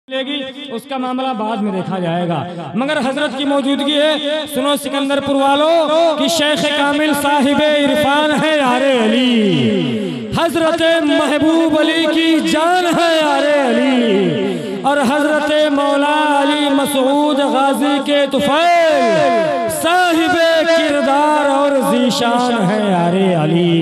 लेगी उसका मामला बाद में देखा जाएगा, मगर हजरत की मौजूदगी है। सुनो सिकंदरपुर वालों कि शेख कामिल साहिब इरफान है यारे अली, हजरत महबूब अली की जान है यारे अली, और हजरत मौला अली मसूद गाजी के तुफैल साहिब किरदार और जीशान है यारे अली।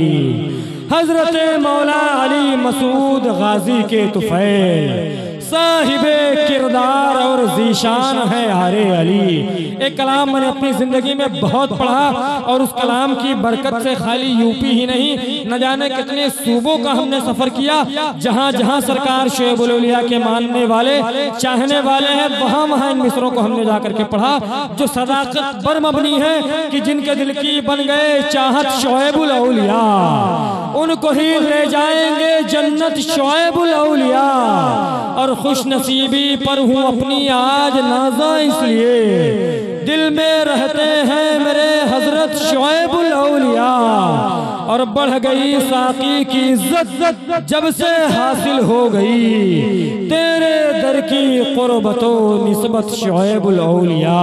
हजरत मौला अली मसूद गाजी के तुफैल साहिबे किरदार और जीशान है यारे अली। एक कलाम मैंने अपनी जिंदगी में बहुत पढ़ा और उस कलाम की बरकत से खाली यूपी ही नहीं न जाने कितने सूबों का हमने सफर किया। जहाँ जहाँ सरकार शोएब औलिया के मानने वाले चाहने वाले हैं वहाँ वहाँ इन मिसरों को हमने जाकर के पढ़ा, जो सदाकत पर मबनी है कि जिनके दिल की बन गए चाहत शोएब औलिया, उनको ही ले जाएंगे जन्नत शोएब औलिया। और खुश नसीबी पर हूँ अपनी आज नाज़ा, इसलिए दिल में रहते हैं मेरे हजरत शोएब औलिया। और बढ़ गई साकी की इज्जत जब से हासिल हो गई तेरे दर की कुर्बतो निस्बत शोएब औलिया,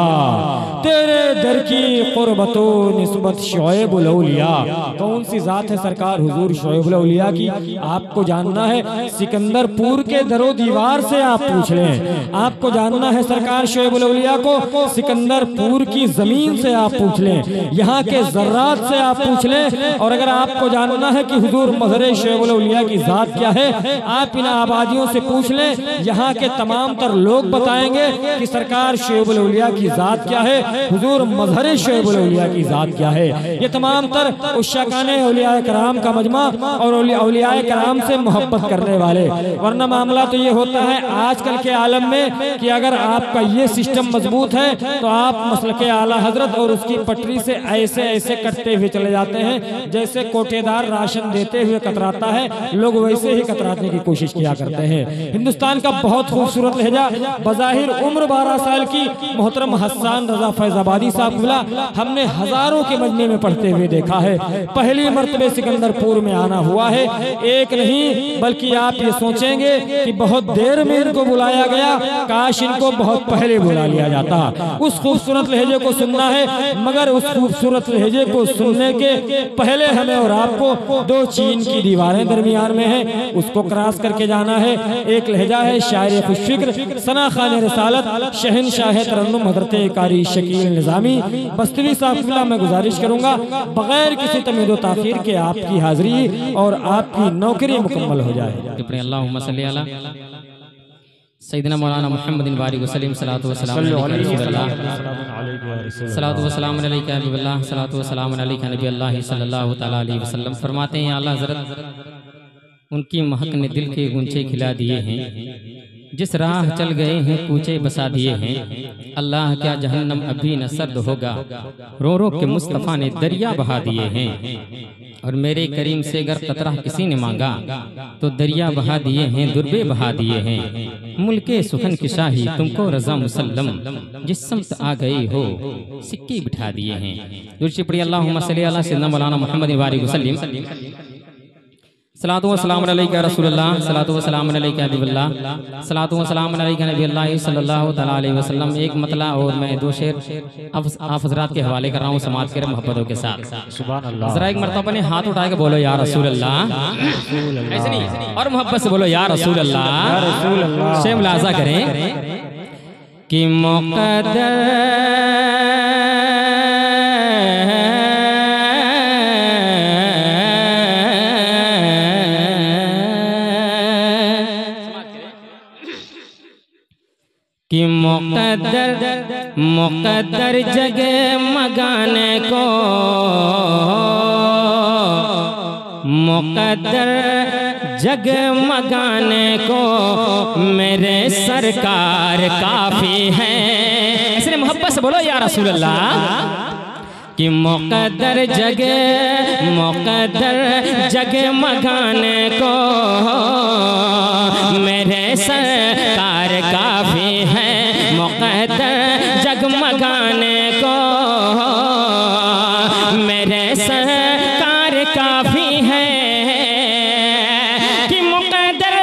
तेरे दर की कुर्बतो निस्बत शोएब औलिया। कौन सी जात है सरकार हुजूर शोएब औलिया की? आपको जानना है सिकंदरपुर के दरो दीवार से आप पूछ लें। आपको जानना है सरकार शोएब औलिया को सिकंदरपुर की जमीन से आप पूछ लें, यहाँ के जर्रात से आप पूछ लें। और अगर आपको जानना है कि हुजूर मज़हर शोएब औलिया की जात क्या है, आप इन आबादियों से पूछ लें। यहाँ के तमाम तर लोग बताएंगे कि सरकार शोएब औलिया की जात क्या है, हुजूर मज़हर शोएब औलिया की जात क्या है। ये तमाम तर उश्शाकाने औलिया कराम का मजमा और औलिया कराम से मोहब्बत करने वाले। वरना मामला तो ये होता है आजकल के आलम में कि अगर आपका ये सिस्टम मजबूत है तो आप मसलके आला हजरत और उसकी पटरी से ऐसे ऐसे कटते हुए चले जाते हैं, जैसे कोटेदार राशन देते हुए कतराता है, लोग वैसे ही कतराने की कोशिश किया करते हैं। हिंदुस्तान का बहुत खूबसूरत लहजा, बज़ाहिर उम्र 12 साल की मोहतरम हसन रजा फैजाबादी साहब हमने हजारों के मजमे में पढ़ते हुए देखा है। पहली मर्तबे सिकंदरपुर में आना हुआ है, एक नहीं बल्कि आप ये सोचेंगे कि बहुत देर में इनको बुलाया गया, काश इनको बहुत पहले बुला लिया जाता। उस खूबसूरत लहजे को सुनना है, मगर उस खूबसूरत लहजे को सुनने के पहले हमें और आपको 2 चीन की दीवारें दरमियान में है, उसको क्रॉस करके जाना है। एक लहजा है शायर खुशफिक्र सना खान रसालत शहनशाह तरन्नुम हज़रत कारी शकील निज़ामी बस्तवी साहब। मैं गुजारिश करूंगा बगैर किसी तमीद व ताखीर के आपकी हाजिरी और आपकी नौकरी मुकम्मल हो जाए। अल्लाहुम्मा सल्ली अला सैयदना मौलाना मुहम्मदिन बारिक वसल्लम सलातु व सलाम अलैका हबीबल्लाह सलातु व सलाम अलैका नबी अल्लाह सल्लल्लाहु तआला अलैहि वसल्लम। फरमाते हैं आला हज़रत उनकी महक ने दिल के गुंचे खिला दिए हैं, जिस राह चल गए हैं कूचे बसा दिए हैं। अल्लाह क्या जहन्नम अभी न सर्द होगा, रो रो के मुस्तफ़ा ने दरिया बहा दिए हैं। और मेरे करीम से अगर कतरा किसी ने मांगा तो दरिया बहा दिए हैं, दुर्बे बहा दिए हैं। मुल्के सुखन की शाही तुमको रजा मुसल्लम, जिस समत आ गए हो सिक्के बिठा दिए हैं। दुरूद पढ़िए अल्लाहुम्मा सल्ली अला सय्यिदना मौलाना मुहम्मद बारिक वसल्लम। सलातु व सलाम अलैका रसूलल्लाह सलातु व सलाम अलैका हबीबल्लाह सलातु व सलाम अलैका नबी अल्लाह सल्लल्लाहु तआला अलैहि वसल्लम। एक मतला और मैं 2 शेर आप हजरात के हवाले कर रहा हूँ समाज के मोहब्बतों के साथ। सुभान अल्लाह। जरा एक मर्तबा ने हाथ उठा के बोलो या रसूल अल्लाह, ऐसे नहीं और मोहब्बत से बोलो या रसूल अल्लाह। से मुलाजा करें कि मुक़द्दर कि मुक़द्दर जगे मगाने को, मुक़द्दर जगे मगाने को मेरे सरकार काफ़ी हैं। इसलिए मोहब्बत से बोलो या रसूल अल्लाह। कि मुक़द्दर जगे मगाने को मेरे सरकार काफ़ी है। मुक़द्दर जगमगाने को मेरे सरकार काफ़ी है। कि मुक़द्दर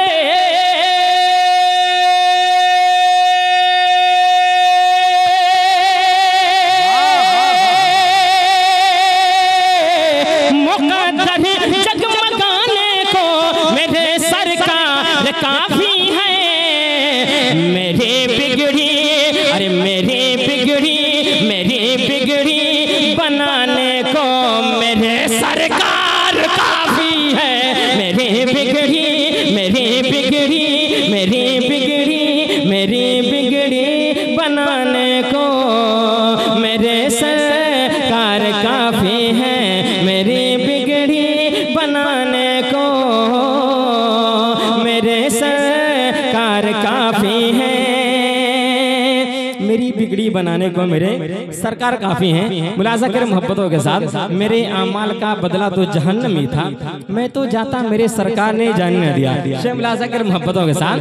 मेरी बिगड़ी बनाने को मेरे सरकार काफी हैं। मुलाजा कर मोहब्बतों के साथ, मेरे अमाल का बदला तो जहन्नम ही था, मैं तो जाता मेरे सरकार ने जाने न दिया। शेख मुलाजा कर मोहब्बतों के साथ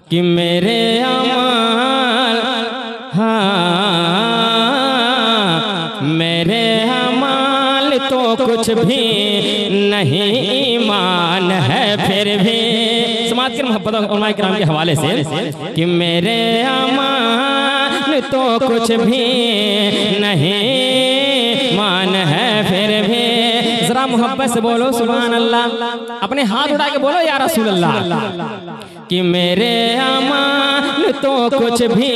कि मेरे अमाल, हाँ मेरे अमाल तो कुछ भी नहीं ईमान है फिर भी। समाज के मोहब्बत उलमाए किराम के हवाले से कि मेरे अमाल तो कुछ भी नहीं मान है फिर भी। जरा मोहब्बत से बोलो सुभान अल्लाह, अपने हाथ उठा के बोलो या रसूल अल्लाह। कि मेरे अमाल तो कुछ भी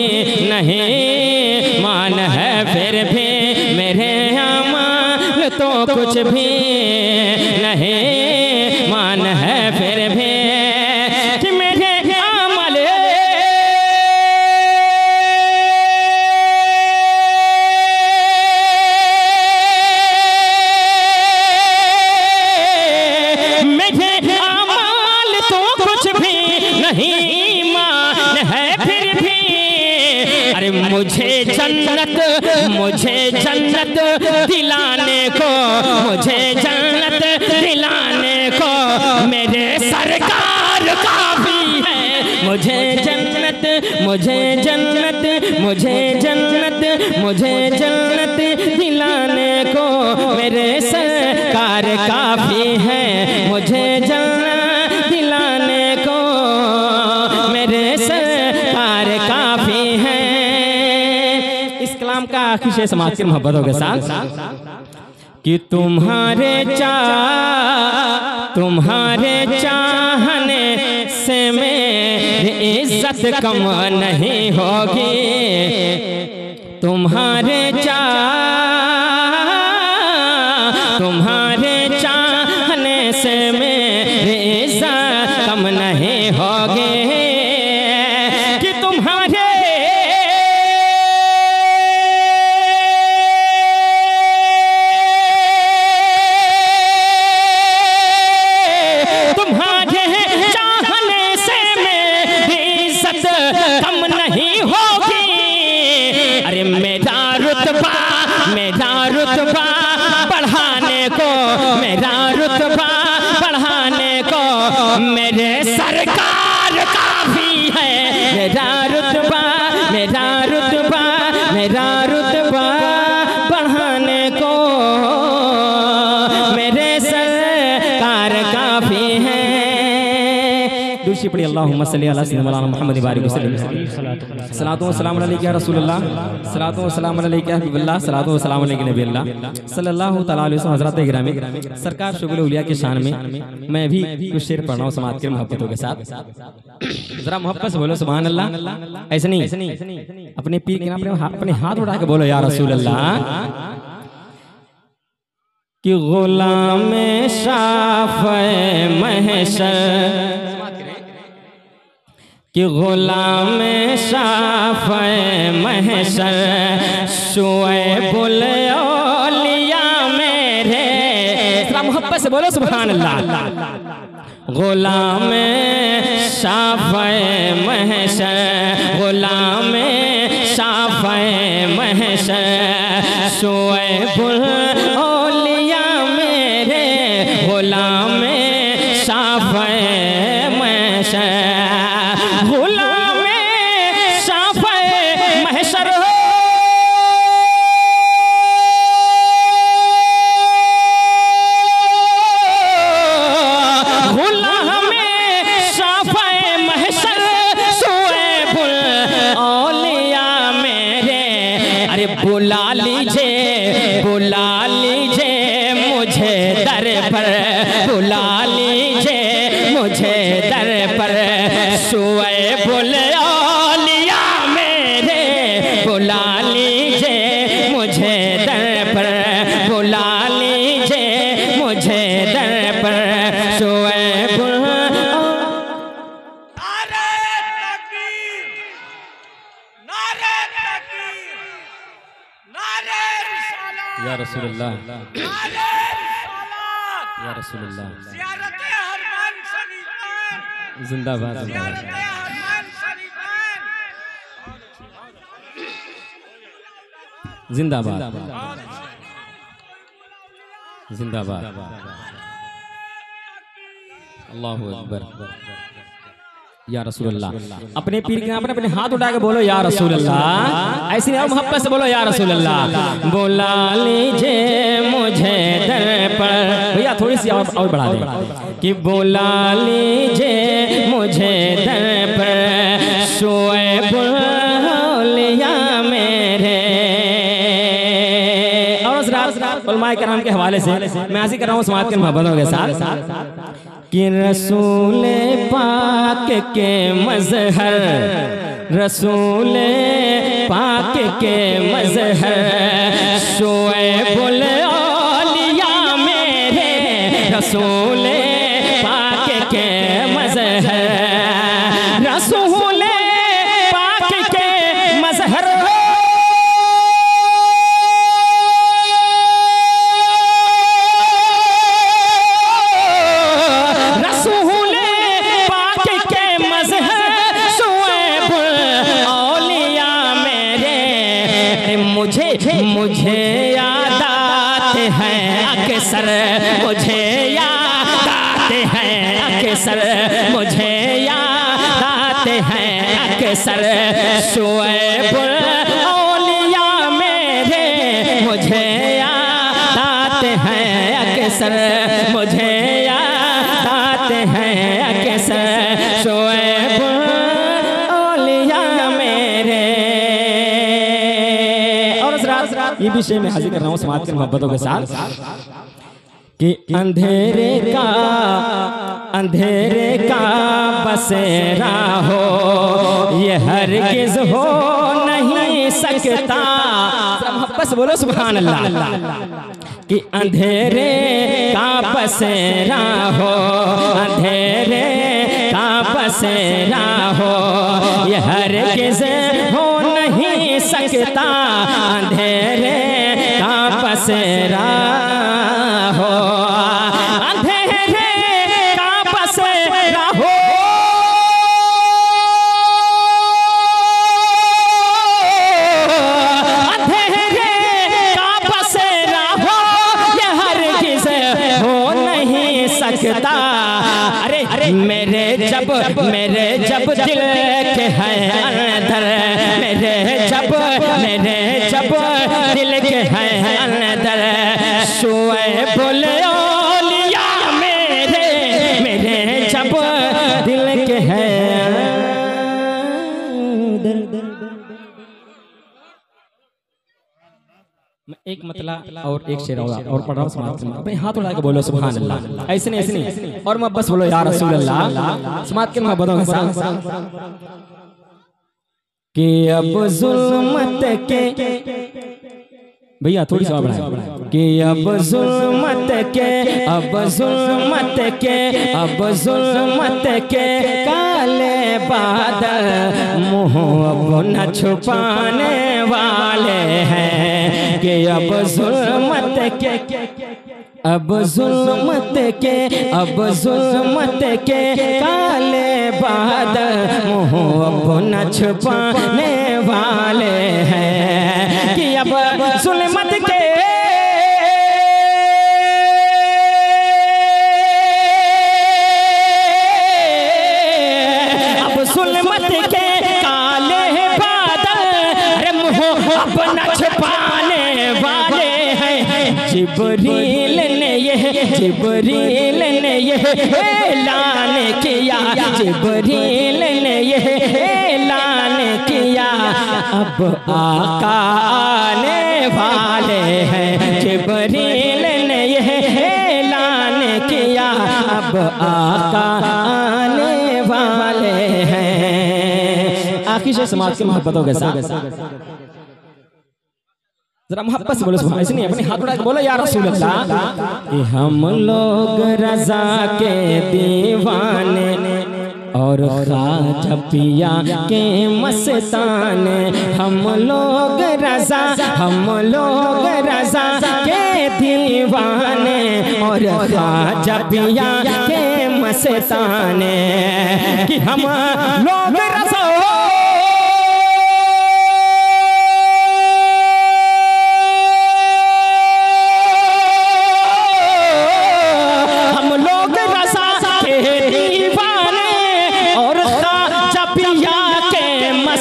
नहीं मान है फिर भी, मेरे अमाल तो कुछ भी नहीं मान है फिर भी। कि मेरे अमाल तो कुछ भी नहीं मान है फिर भी। अरे मुझे जन्नत दिलाने को, मुझे जन्नत दिलाने को मेरे सरकार काफी है। मुझे जन्नत दिलाने को मेरे सरकार काफी है। मुझे जन्नत दिलाने को मेरे सरकार काफी है। इस कलाम का आखिर शेर समाज की मोहब्बतों के साथ कि तुम्हारे चाहने से मेरी इज्जत कम नहीं होगी। तुम्हारे चाहने से मेरी इज्जत कम नहीं होगी। कि तुम्हारे चाहने से मेरी इज्जत कम नहीं होगी। अरे मेरा रुतबा बढ़ाने को, मेरा रुतबा बढ़ाने को मेरे सरकार काफी है। मेरा रुतबा बढ़ाने को मेरे सरकार काफी है। दूसरी पढ़ी अल्लाहुम्मा सल्ली अला सय्यिदना मुहम्मद बारिक वसल्लम। सलातो व सलाम अलैका या रसूलल्लाह, सलातो व सलाम अलैका या हबीबल्लाह, सलातो व सलाम अलैका नबी अल्लाह सल्लल्लाहु तआला अलैहि वसल्लम। हज़रात गिरामी, सरकार शुगुल औलिया के शान में मैं भी कुछ शेर पढ़ रहा हूँ समाज के मोहब्बतों के साथ। जरा मोहब्बत से बोलो सुभान अल्लाह। ऐसे नहीं, अपने पीर के नाम पर अपने हाथ उठा के बोलो या रसूल अल्लाह। कि गुलाम शाफ़े महशर, कि गुलाम शाफ़े महशर शुएबुल औलिया मेरे। मोहब्बत से बोलो सुभान अल्लाह। गुलाम शाफ़े महशर, गुलाम शाफ़े महशर शुएबुल औलिया मेरे। गुलाम शाफ़े महशर, गुलाम शाफ़े महशर हो। गुलाम शाफ़े महशर शुएबुल औलिया मेरे। अरे बुला लीजिए मुझे दर पर, बुला लीजिए मुझे दर पर शुएबुल औलिया मेरे। बुला लीजिए मुझे दर पर, बुला लीजिए मुझे दर पर शुएबुल। या रसूलल्लाह, या रसूलल्लाह, जिंदाबाद। जिंदाबाद जिंदाबाद। अल्लाहु अकबर। या रसूल अल्लाह। अपने पीर के नाम पर अपने हाथ उठा के बोलो या रसूल अल्लाह। ऐसी नहीं मोहब्बत से बोलो या रसूल अल्लाह। बुला लीजिए मुझे दर पर। भैया थोड़ी सी और बढ़ा दें कि बुला लीजिए मुझे दर पर शोएब औलिया मेरे। और उलमाए किराम के हवाले से मैं ऐसी कर रहा हूँ समाज के मोहब्बतों के साथ कि रसूल पाक के मजहर, रसूल पाक के मजहर शोएबुल औलिया मेरे, रसूल पाक के मजहर, रसूल पाक के मजहर मुझे याद आते हैं अक्सर, मुझे याद आते हैं अक्सर, मुझे याद आते हैं अक्सर शोएबुल औलिया मेरे, मुझे याद आते हैं अक्सर, मुझे याद आते हैं अक्सर शोएबुल औलिया मेरे। ये विषय में हाजिर कर रहा हूँ समाज के मोहब्बतों के साथ कि अंधेरे का बसेरा हो ये हरगिज़ हो नहीं सकता। बस बोलो सुभान अल्लाह। कि अंधेरे का बसेरा हो, अंधेरे का बसेरा हो ये हरगिज़ हो नहीं सकता, अंधेरे का बसेरा हो, अंधेरे का बसेरा हो, अंधेरे का बसेरा हो ये हरगिज़ हो नहीं सकता। अरे मेरे जब दिल के हैं अंदर, मेरे जब दिल के हैं अंदर शोएबुल औलिया मेरे, मेरे जब दिल के हैं अंदर। मैं एक मतला और एक शेर और पढ़ रहा हूँ समाज के अपने हाथ उठा के बोलो सुभान अल्लाह। ऐसे नहीं और मैं बस बोलो या रसूल अल्लाह। समाज के मोहब्बतों के साथ कि अब जुल्मत के भैया थोड़ी सा बढ़ाएं कि अब जुल्मत के काले बादल मुँह अब न छुपाने वाले हैं कि अब जुल्मत के काले बादल मुँह अब न छुपाने वाले हैं कि अब जुल्मत के काले बादल अरे मुँह अब न छुपाने वाले हैं। जिब्रील ने यह ऐलान किया, जिब्रील ने यह ऐलान किया अब आका आने वाले हैं। जिब्रील ने यह ऐलान किया अब आका आने वाले हैं। आखिर से समाज के मोहब्बतों के साथ जरा मोहब्बत से बोलो सुभान, ऐसे नहीं अपने हाथ उठा के बोलो या रसूल अल्लाह। कि हम लोग रज़ा के दीवाने और ख्वाजा पिया के मस्ताने, हम लोग रज़ा के दीवाने और ख्वाजा पिया के मस्ताने कि हम लोग रज़ा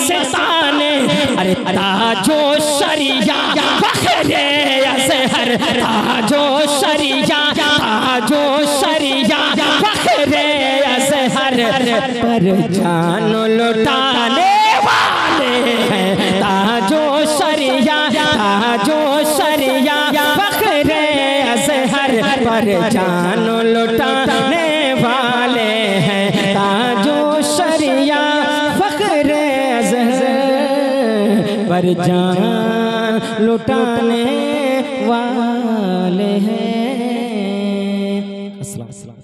मस्ताने, अरे ताजो शरिया फखरे असहर, ताजो शरिया, ताजो शरिया फखरे असहर, पर जान लुटाने वाले हैं ताजो शरिया, ताजो शरिया फखरे असहर, पर जान लुटाने वाले हैं ताजो शरिया फखरे असहर, पर जान लुटाने वाले हैं। अस्सलाम।